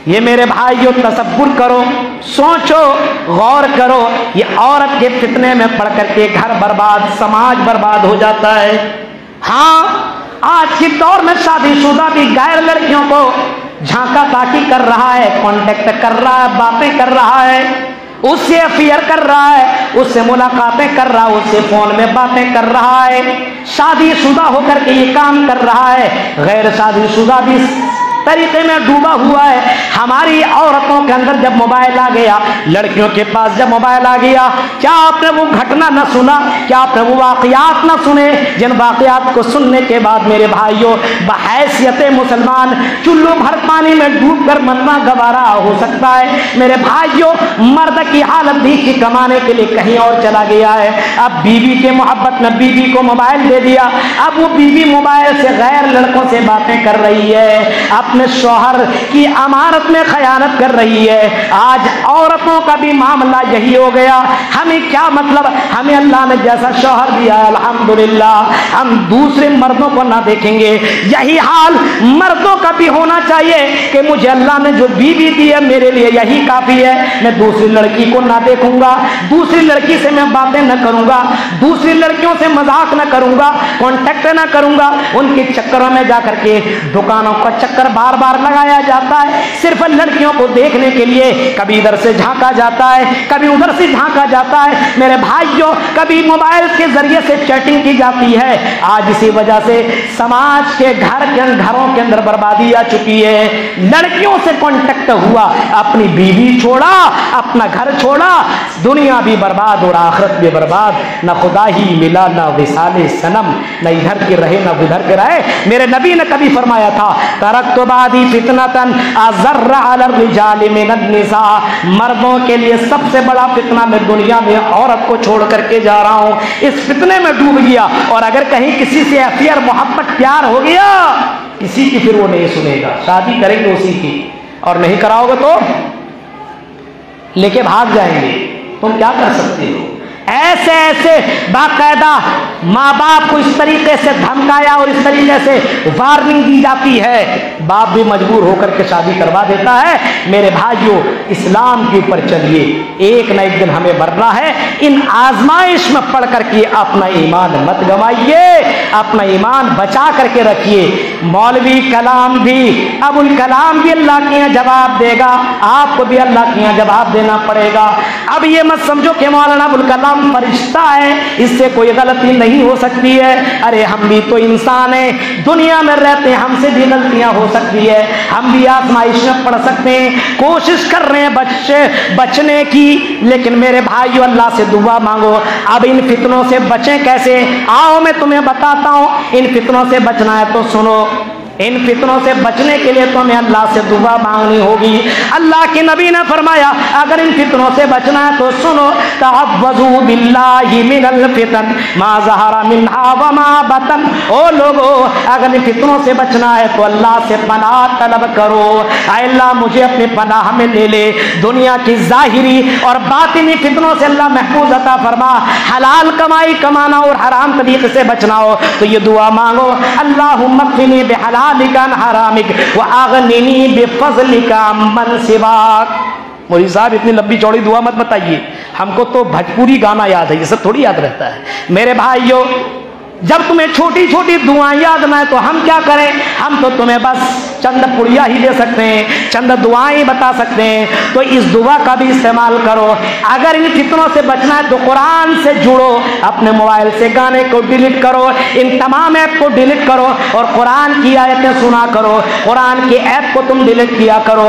ये मेरे भाइयों तसव्वुर करो, सोचो, गौर करो, ये औरत के फितने में पड़ करके घर बर्बाद, समाज बर्बाद हो जाता है। हाँ, आज के दौर में शादीशुदा भी गैर लड़कियों को झांका ताकी कर रहा है, कांटेक्ट कर रहा है, बातें कर रहा है, उससे अफेयर कर रहा है, उससे मुलाकातें कर रहा है, उससे फोन में बातें कर रहा है। शादीशुदा होकर के ये काम कर रहा है, गैर शादीशुदा भी तरीके में डूबा हुआ है। हमारी औरतों के अंदर जब मोबाइल आ गया, लड़कियों के पास जब मोबाइल आ गया, क्या आपने वो घटना न सुना? क्या आपने वो वाकयात न सुने जिन वाकयात को सुनने के बाद मेरे भाइयों, बहैसियत मुसलमान चुल्लू भर पानी में डूब कर मरना गवारा हो सकता है। मेरे भाइयों, मर्द की हालत देखी, कमाने के लिए कहीं और चला गया है। अब बीवी के मोहब्बत में बीवी को मोबाइल दे दिया, अब वो बीवी मोबाइल से गैर लड़कों से बातें कर रही है, अपने अपने शौहर की अमानत में खयानत कर रही है। आज औरतों का भी मामला यही हो गया। हमें क्या मतलब, हमें अल्लाह ने जैसा शौहर दिया अल्हम्दुलिल्लाह, हम दूसरे मर्दों को ना देखेंगे। यही हाल मर्दों का भी होना चाहिए कि मुझे अल्लाह ने जो बीवी दी है मेरे लिए यही काफी है। मैं दूसरी लड़की को ना देखूंगा, दूसरी लड़की से मैं बातें न करूंगा, दूसरी लड़कियों से मजाक न करूंगा, कांटेक्ट न करूंगा। उनके चक्करों में जाकर के दुकानों का चक्कर बार बार लगाया जाता है सिर्फ लड़कियों को देखने के लिए। कभी इधर से झांका जाता है, कभी उधर से झांका जाता है। मेरे भाइयों, कभी मोबाइल के जरिए से चैटिंग की जाती है। आज इसी वजह से समाज के घरों के अंदर बर्बादी आ चुकी है। लड़कियों से कांटेक्ट हुआ, अपनी बीवी छोड़ा, अपना घर छोड़ा, दुनिया भी बर्बाद और आखिरत भी बर्बाद। न खुदा ही मिला, न विसाले सनम, न इधर के रहे न उधर के रहे। मेरे नबी ने कभी फरमाया था, तरक्तु बादी फितनतन अज़र्रा अलर रिजाल मिनन निसा, मर्दों के लिए सबसे बड़ा फितना मैं दुनिया में औरत को छोड़ करके जा रहा हूं। इस फितने में डूब गया और अगर कहीं किसी से अफेयर मोहब्बत प्यार हो गया किसी की, फिर वो नहीं सुनेगा। शादी करेंगे उसी की, और नहीं कराओगे तो लेके भाग जाएंगे। तुम क्या कर सकते हो? ऐसे ऐसे बाकायदा माँ बाप को इस तरीके से धमकाया और इस तरीके से वार्निंग दी जाती है, बाप भी मजबूर होकर के शादी करवा देता है। मेरे भाइयों, इस्लाम के ऊपर चलिए, एक न एक दिन हमें मरना है। इन आजमाइश में पढ़ करके अपना ईमान मत गवाइए, अपना ईमान बचा करके रखिए। मौलवी कलाम भी, अबुल कलाम भी अल्लाह के यहाँ जवाब देगा, आपको भी अल्लाह के यहाँ जवाब देना पड़ेगा। अब ये मत समझो कि मौलाना अबुल कलाम फरिश्ता है, इससे कोई गलती नहीं हो सकती है। अरे हम भी तो इंसान हैं, दुनिया में रहते हैं, हमसे भी गलतियां हो सकती है, हम भी आजमाइश में पड़ सकते हैं। कोशिश कर रहे हैं बचने की, लेकिन मेरे भाइयों अल्लाह से दुआ मांगो। अब इन फितनों से बचें कैसे? आओ मैं तुम्हें बताता हूं। इन फितनों से बचना है तो सुनो, इन फितनों से बचने के लिए तो हमें अल्लाह से दुआ मांगनी होगी। अल्लाह के नबी ने फरमाया, अगर इन फितनों से बचना है तो सुनो, तअव्वज़ू बिल्लाहि मिनल फितन मा ज़हरा मिन्हा व मा बतन। ओ लोगो, अगर इन फितनों से बचना है तो अल्लाह से पनाह तलब करो। अल्लाह मुझे अपने पनाह में ले ले, दुनिया की ज़ाहिरी और बातिनी फितनों से अल्लाह महफूज अता फरमा। हलाल कमाई कमाना और हराम तरीके से बचना हो तो ये दुआ मांगो, अल्लाहुम्मा क़िनी बिहलाल हरामिक व अगनिनी बिफज़लिका अम्मन सिवाक। मौलवी साहब इतनी लंबी चौड़ी दुआ मत बताइए, हमको तो भोजपुरी गाना याद है, ये सब थोड़ी याद रहता है। मेरे भाइयों, जब तुम्हें छोटी छोटी दुआएं याद ना है तो हम क्या करें? हम तो तुम्हें बस चंद पुड़िया ही दे सकते हैं, चंद दुआएं बता सकते हैं। तो इस दुआ का भी इस्तेमाल करो। अगर इन फितनों से बचना है तो कुरान से जुड़ो, अपने मोबाइल से गाने को डिलीट करो, इन तमाम ऐप को डिलीट करो और कुरान की आयतें सुना करो। कुरान के ऐप को तुम डिलीट किया करो,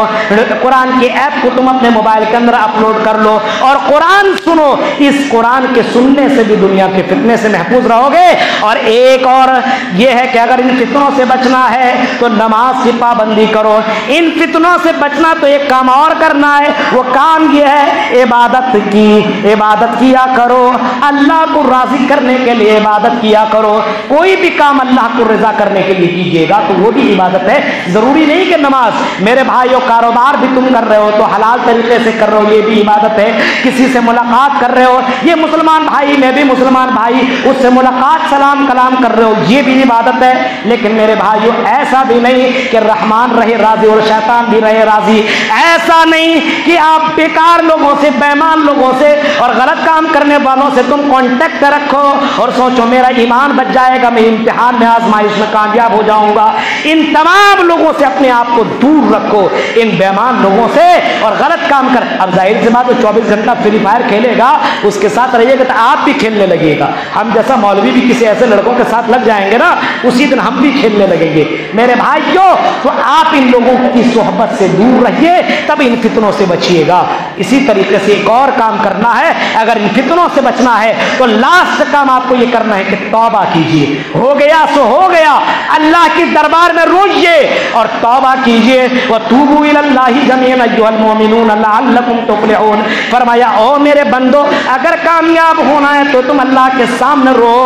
कुरान के ऐप को तुम अपने मोबाइल के अंदर अपलोड कर लो और कुरान सुनो। इस कुरान के सुनने से भी दुनिया के फितने से महफूज रहोगे। और एक और ये है कि अगर इन फितनों से बचना है तो नमाज की पाबंदी करो। इन फितनों से बचना तो एक काम और करना है, वो काम ये है इबादत की। इबादत किया करो, अल्लाह को राजी करने के लिए इबादत किया करो। कोई भी काम अल्लाह को रजा करने के लिए कीजिएगा तो वो भी इबादत है। जरूरी नहीं कि नमाज। मेरे भाइयों, कारोबार भी तुम कर रहे हो तो हलाल तरीके से कर रहे हो, ये भी इबादत है। किसी से मुलाकात कर रहे हो, ये मुसलमान भाई, मैं भी मुसलमान भाई, उससे मुलाकात सलाम कलाम कर रहे हो, ये भी इबादत है। लेकिन मेरे भाइयों, ऐसा भी नहीं कि रहमान रहे राजी और शैतान भी रहे राजी। ऐसा नहीं कि आप बेकार लोगों से, बेईमान लोगों से और गलत काम करने वालों से तुम कांटेक्ट रखो और सोचो मेरा ईमान बच जाएगा, मैं इम्तिहान में आजमाइश में कामयाब हो जाऊंगा। इन तमाम लोगों से अपने आप को दूर रखो, इन बेईमान लोगों से और गलत काम कर। अब जाहिर सी बात है 24 घंटा फ्री फायर खेलेगा, उसके साथ रहिएगा तो आप भी खेलने लगेगा। हम जैसा मौलवी भी किसी ऐसे लड़कों के साथ लग जाएंगे ना, उसी दिन हम भी खेलने लगेंगे। मेरे भाइयों, तो आप इन लोगों की सोहबत से दूर रहिए, तब इन फितनों से बचिएगा। इसी तरीके से एक और काम करना है, अगर इन फितनों से बचना है तो लास्ट काम आपको ये करना है कि तौबा कीजिए। हो गया सो हो गया, अल्लाह के दरबार में रोइए और तौबा कीजिए। व तूबू इलल्लाहि जमीअन अय्युहल मोमिनून लअल्लकुम तुफ्लिहून। फरमाया ओ मेरे बंदो, अगर कामयाब होना है तो तुम अल्लाह के सामने रो,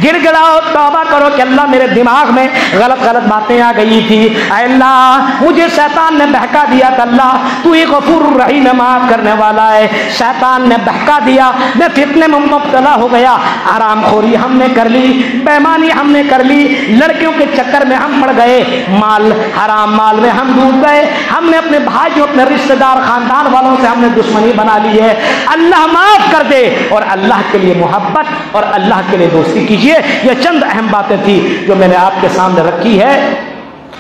गिड़गिड़ाओ, तौबा करो कि अल्लाह मेरे दिमाग में गलत गलत बातें आ गई थी, अल्लाह मुझे शैतान ने बहका दिया था, अल्लाह तू ही गफूर रहीम है, माफ करने वाला है, शैतान ने बहका दिया, मैं फितने में मुब्तला हो गया, हरामखोरी हमने कर ली, बेईमानी हमने कर ली, लड़कियों के चक्कर में हम पड़ गए, माल हराम माल में हम डूब गए, हमने अपने भाइयों, अपने रिश्तेदार, खानदान वालों से हमने दुश्मनी बना ली है, अल्लाह माफ कर दे। और अल्लाह के लिए मोहब्बत और अल्लाह के लिए दोस्ती कीजिए। ये चंद अहम बातें थी जो मैंने आपके सामने रखी है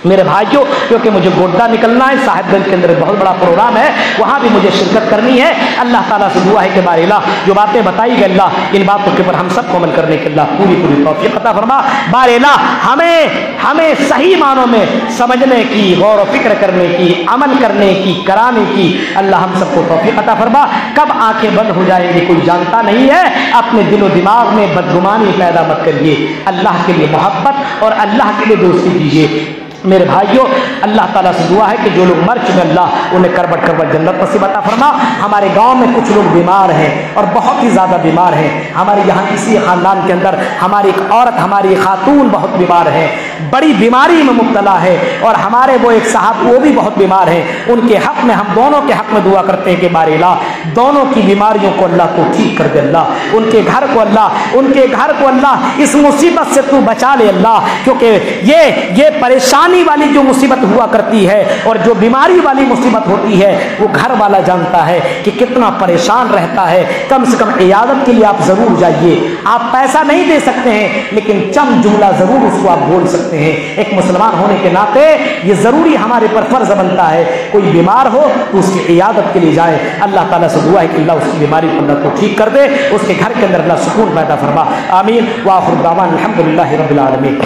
मेरे भाइयों, क्योंकि मुझे गोड्डा निकलना है, साहिबगंज के अंदर एक बहुत बड़ा प्रोग्राम है, वहाँ भी मुझे शिरकत करनी है। अल्लाह ताला से दुआ है कि बारिला जो बातें बताई गई अल्लाह इन बातों के ऊपर हम सबको अमल करने के अल्लाह पूरी पूरी तौफीक अता फरमा। बारिला हमें सही मानों में समझने की, गौर व फिक्र करने की, अमल करने की, कराने की अल्लाह हम सबको तौफीक अता फरमा। कब आंखें बंद हो जाएंगी कोई जानता नहीं है। अपने दिलो दिमाग में बदगुमानी पैदा मत करिए, अल्लाह के लिए मोहब्बत और अल्लाह के लिए दोस्ती कीजिए। मेरे भाइयों, अल्लाह ताला से दुआ है कि जो लोग मर चुके अल्लाह उन्हें करबट करबट जन्नत नसीब अता फरमा। हमारे गांव में कुछ लोग बीमार हैं और बहुत ही ज़्यादा बीमार हैं। हमारे यहाँ इसी ख़ानदान के अंदर हमारी एक औरत, हमारी खातून बहुत बीमार है, बड़ी बीमारी में मुब्तला है, और हमारे वो एक साहब वो भी बहुत बीमार हैं। उनके हक़ में, हम दोनों के हक़ में दुआ करते हैं कि बारे अल्लाह दोनों की बीमारियों को अल्लाह को ठीक कर दे, अल्लाह उनके घर को अल्लाह इस मुसीबत से तू बचा ले अल्लाह, क्योंकि ये परेशानी वाली जो मुसीबत हुआ करती है और जो बीमारी वाली मुसीबत होती है वो घर वाला जानता है कि कितना परेशान रहता है। कम से कम इयादत के लिए आप जरूर जाइए। आप पैसा नहीं दे सकते हैं लेकिन चंद जुमला जरूर उसको आप बोल सकते हैं। एक मुसलमान होने के नाते ये जरूरी हमारे पर फर्ज बनता है, कोई बीमार हो तो उसकी इयादत के लिए जाए। अल्लाह ताला से दुआ है कि अल्लाह उसकी बीमारी को अल्लाह को ठीक कर दे, उसके घर के अंदर अल्लाह सुकून पैदा फरमा। आमीन। व आखिर दावाना अल्हम्दुलिल्लाहि रब्बिल आलमीन।